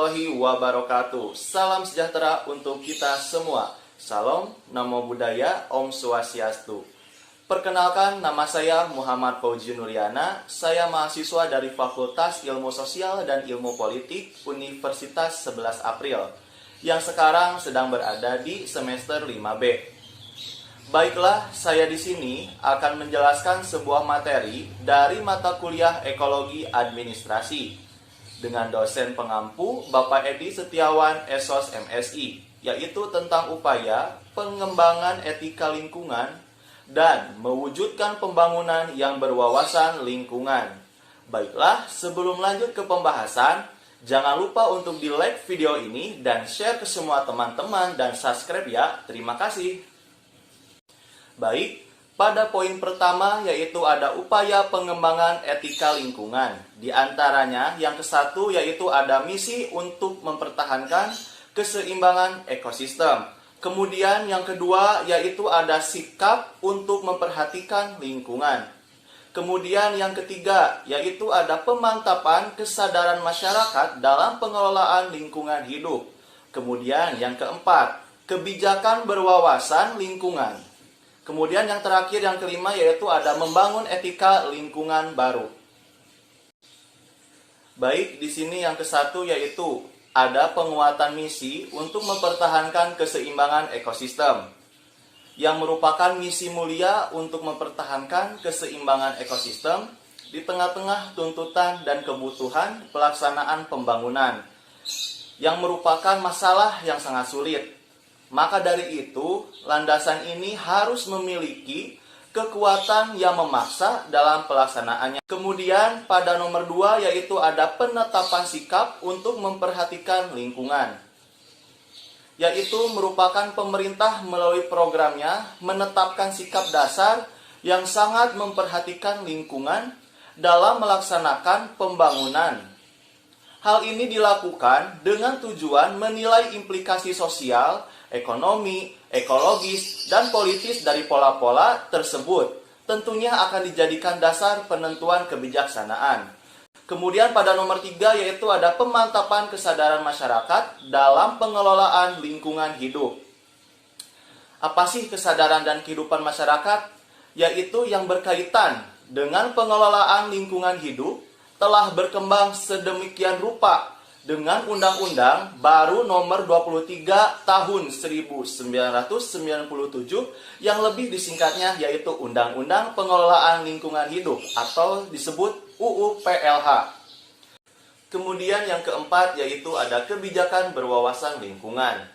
warahmatullahi wabarakatuh. Salam sejahtera untuk kita semua. Salam, Namo Buddhaya, Om Swastiastu. Perkenalkan, nama saya Muhammad Fauzi Nuryana. Saya mahasiswa dari Fakultas Ilmu Sosial dan Ilmu Politik Universitas 11 April yang sekarang sedang berada di semester 5B. Baiklah, saya di sini akan menjelaskan sebuah materi dari mata kuliah Ekologi Administrasi dengan dosen pengampu Bapak Edi Setiawan SOS MSI, yaitu tentang upaya pengembangan etika lingkungan dan mewujudkan pembangunan yang berwawasan lingkungan. Baiklah, sebelum lanjut ke pembahasan, jangan lupa untuk di-like video ini dan share ke semua teman-teman dan subscribe ya. Terima kasih. Baik, pada poin pertama yaitu ada upaya pengembangan etika lingkungan. Di antaranya yang ke-1 yaitu ada misi untuk mempertahankan keseimbangan ekosistem. Kemudian yang kedua yaitu ada sikap untuk memperhatikan lingkungan. Kemudian yang ketiga yaitu ada pemantapan kesadaran masyarakat dalam pengelolaan lingkungan hidup. Kemudian yang keempat, kebijakan berwawasan lingkungan. Kemudian yang terakhir, yang kelima, yaitu ada membangun etika lingkungan baru. Baik, di sini yang ke-1 yaitu ada penguatan misi untuk mempertahankan keseimbangan ekosistem, yang merupakan misi mulia untuk mempertahankan keseimbangan ekosistem di tengah-tengah tuntutan dan kebutuhan pelaksanaan pembangunan, yang merupakan masalah yang sangat sulit. Maka dari itu, landasan ini harus memiliki kekuatan yang memaksa dalam pelaksanaannya. Kemudian pada nomor 2 yaitu ada penetapan sikap untuk memperhatikan lingkungan, yaitu merupakan pemerintah melalui programnya menetapkan sikap dasar yang sangat memperhatikan lingkungan dalam melaksanakan pembangunan. Hal ini dilakukan dengan tujuan menilai implikasi sosial, ekonomi, ekologis, dan politis dari pola-pola tersebut. Tentunya akan dijadikan dasar penentuan kebijaksanaan. Kemudian pada nomor 3 yaitu ada pemantapan kesadaran masyarakat dalam pengelolaan lingkungan hidup. Apa sih kesadaran dan kehidupan masyarakat? Yaitu yang berkaitan dengan pengelolaan lingkungan hidup telah berkembang sedemikian rupa dengan Undang-Undang Baru Nomor 23 Tahun 1997 yang lebih disingkatnya yaitu Undang-Undang Pengelolaan Lingkungan Hidup atau disebut UU PLH. Kemudian yang keempat yaitu ada kebijakan berwawasan lingkungan.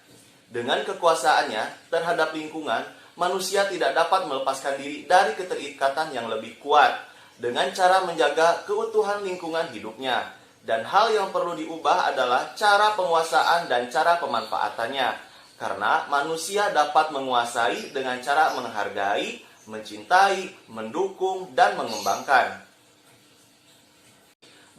Dengan kekuasaannya terhadap lingkungan, manusia tidak dapat melepaskan diri dari keterikatan yang lebih kuat dengan cara menjaga keutuhan lingkungan hidupnya. Dan hal yang perlu diubah adalah cara penguasaan dan cara pemanfaatannya. Karena manusia dapat menguasai dengan cara menghargai, mencintai, mendukung, dan mengembangkan.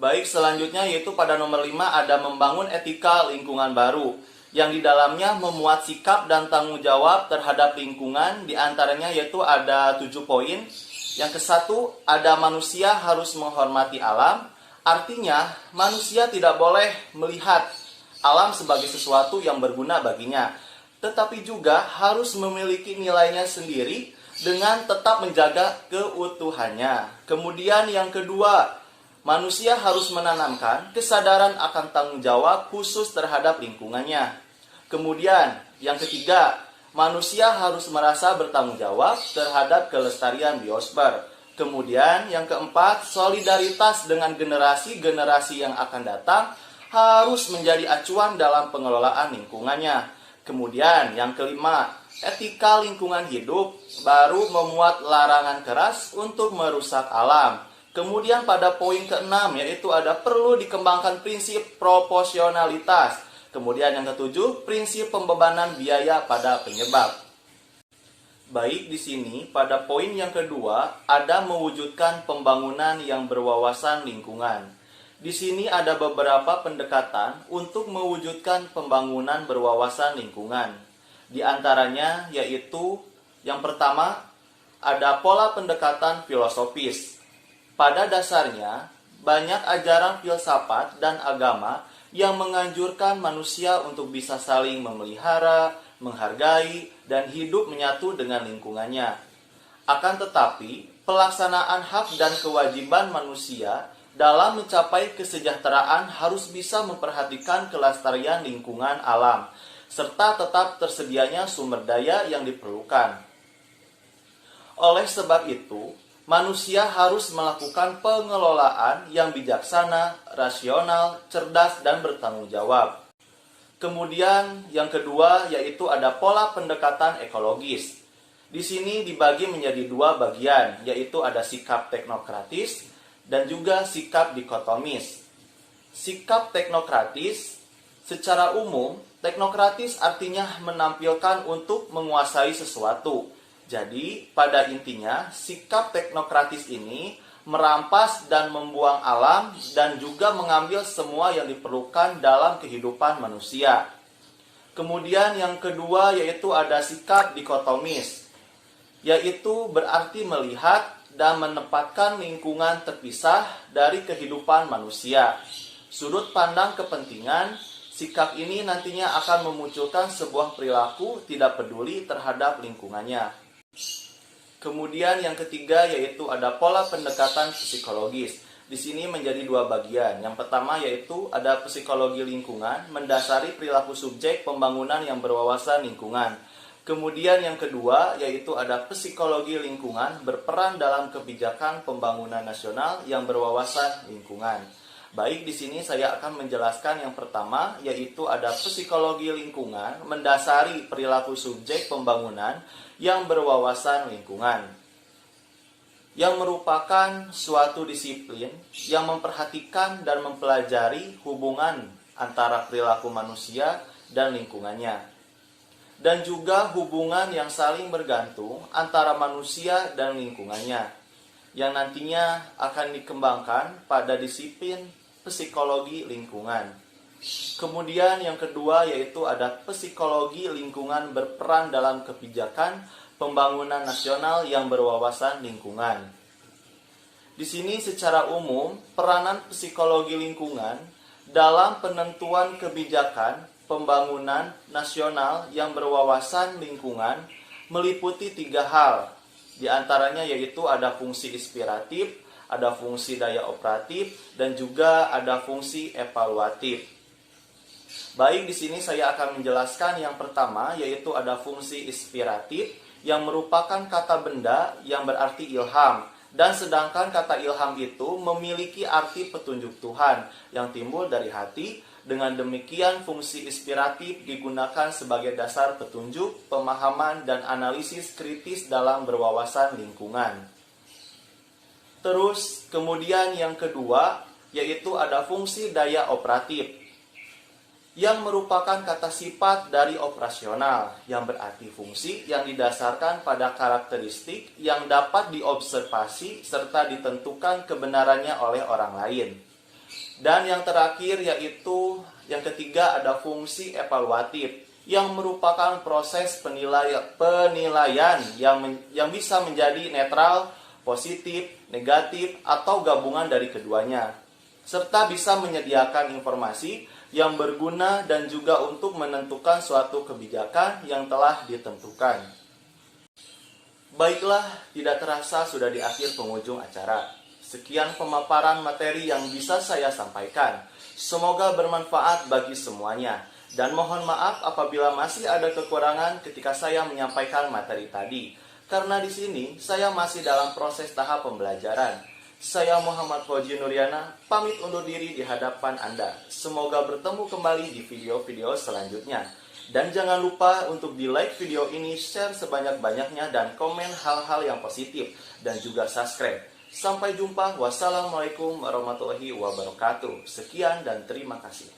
Baik, selanjutnya yaitu pada nomor 5 ada membangun etika lingkungan baru, yang di dalamnya memuat sikap dan tanggung jawab terhadap lingkungan. Di antaranya yaitu ada 7 poin. Yang ke-1 ada manusia harus menghormati alam. Artinya, manusia tidak boleh melihat alam sebagai sesuatu yang berguna baginya, tetapi juga harus memiliki nilainya sendiri dengan tetap menjaga keutuhannya. Kemudian yang kedua, manusia harus menanamkan kesadaran akan tanggung jawab khusus terhadap lingkungannya. Kemudian yang ketiga, manusia harus merasa bertanggung jawab terhadap kelestarian biosfer. Kemudian yang keempat, solidaritas dengan generasi-generasi yang akan datang harus menjadi acuan dalam pengelolaan lingkungannya. Kemudian yang kelima, etika lingkungan hidup baru memuat larangan keras untuk merusak alam. Kemudian pada poin ke-6 yaitu ada perlu dikembangkan prinsip proporsionalitas. Kemudian yang ke-7, prinsip pembebanan biaya pada penyebab. Baik, di sini pada poin yang kedua ada mewujudkan pembangunan yang berwawasan lingkungan. Di sini ada beberapa pendekatan untuk mewujudkan pembangunan berwawasan lingkungan. Di antaranya yaitu yang pertama ada pola pendekatan filosofis. Pada dasarnya banyak ajaran filsafat dan agama yang menganjurkan manusia untuk bisa saling memelihara, menghargai, dan hidup menyatu dengan lingkungannya. Akan tetapi, pelaksanaan hak dan kewajiban manusia dalam mencapai kesejahteraan harus bisa memperhatikan kelestarian lingkungan alam, serta tetap tersedianya sumber daya yang diperlukan. Oleh sebab itu, manusia harus melakukan pengelolaan yang bijaksana, rasional, cerdas, dan bertanggung jawab. Kemudian yang kedua yaitu ada pola pendekatan ekologis. Di sini dibagi menjadi dua bagian, yaitu ada sikap teknokratis dan juga sikap dikotomis. Sikap teknokratis secara umum, teknokratis artinya menampilkan untuk menguasai sesuatu. Jadi, pada intinya, sikap teknokratis ini merampas dan membuang alam dan juga mengambil semua yang diperlukan dalam kehidupan manusia. Kemudian yang kedua yaitu ada sikap dikotomis, yaitu berarti melihat dan menempatkan lingkungan terpisah dari kehidupan manusia. Sudut pandang kepentingan, sikap ini nantinya akan memunculkan sebuah perilaku tidak peduli terhadap lingkungannya. Kemudian yang ketiga yaitu ada pola pendekatan psikologis. Di sini menjadi dua bagian. Yang pertama yaitu ada psikologi lingkungan, mendasari perilaku subjek pembangunan yang berwawasan lingkungan. Kemudian yang kedua yaitu ada psikologi lingkungan, berperan dalam kebijakan pembangunan nasional yang berwawasan lingkungan. Baik, di sini saya akan menjelaskan yang pertama yaitu ada psikologi lingkungan, mendasari perilaku subjek pembangunan yang berwawasan lingkungan, yang merupakan suatu disiplin yang memperhatikan dan mempelajari hubungan antara perilaku manusia dan lingkungannya, dan juga hubungan yang saling bergantung antara manusia dan lingkungannya, yang nantinya akan dikembangkan pada disiplin psikologi lingkungan. Kemudian yang kedua yaitu ada psikologi lingkungan, berperan dalam kebijakan pembangunan nasional yang berwawasan lingkungan. Di sini secara umum peranan psikologi lingkungan dalam penentuan kebijakan pembangunan nasional yang berwawasan lingkungan meliputi 3 hal. Di antaranya yaitu ada fungsi inspiratif, ada fungsi daya operatif, dan juga ada fungsi evaluatif. Baik, di sini saya akan menjelaskan yang pertama yaitu ada fungsi inspiratif yang merupakan kata benda yang berarti ilham, dan sedangkan kata ilham itu memiliki arti petunjuk Tuhan yang timbul dari hati. Dengan demikian fungsi inspiratif digunakan sebagai dasar petunjuk, pemahaman, dan analisis kritis dalam berwawasan lingkungan. Terus kemudian yang kedua yaitu ada fungsi daya operatif yang merupakan kata sifat dari operasional, yang berarti fungsi yang didasarkan pada karakteristik yang dapat diobservasi serta ditentukan kebenarannya oleh orang lain. Dan yang terakhir yaitu yang ketiga ada fungsi evaluatif yang merupakan proses penilaian yang bisa menjadi netral, positif, negatif, atau gabungan dari keduanya, serta bisa menyediakan informasi yang berguna dan juga untuk menentukan suatu kebijakan yang telah ditentukan. Baiklah, tidak terasa sudah di akhir penghujung acara. Sekian pemaparan materi yang bisa saya sampaikan. Semoga bermanfaat bagi semuanya. Dan mohon maaf apabila masih ada kekurangan ketika saya menyampaikan materi tadi. Karena di sini saya masih dalam proses tahap pembelajaran. Saya Muhammad Fauji Nuriana, pamit undur diri di hadapan Anda. Semoga bertemu kembali di video-video selanjutnya. Dan jangan lupa untuk di-like video ini, share sebanyak-banyaknya, dan komen hal-hal yang positif. Dan juga subscribe. Sampai jumpa. Wassalamualaikum warahmatullahi wabarakatuh. Sekian dan terima kasih.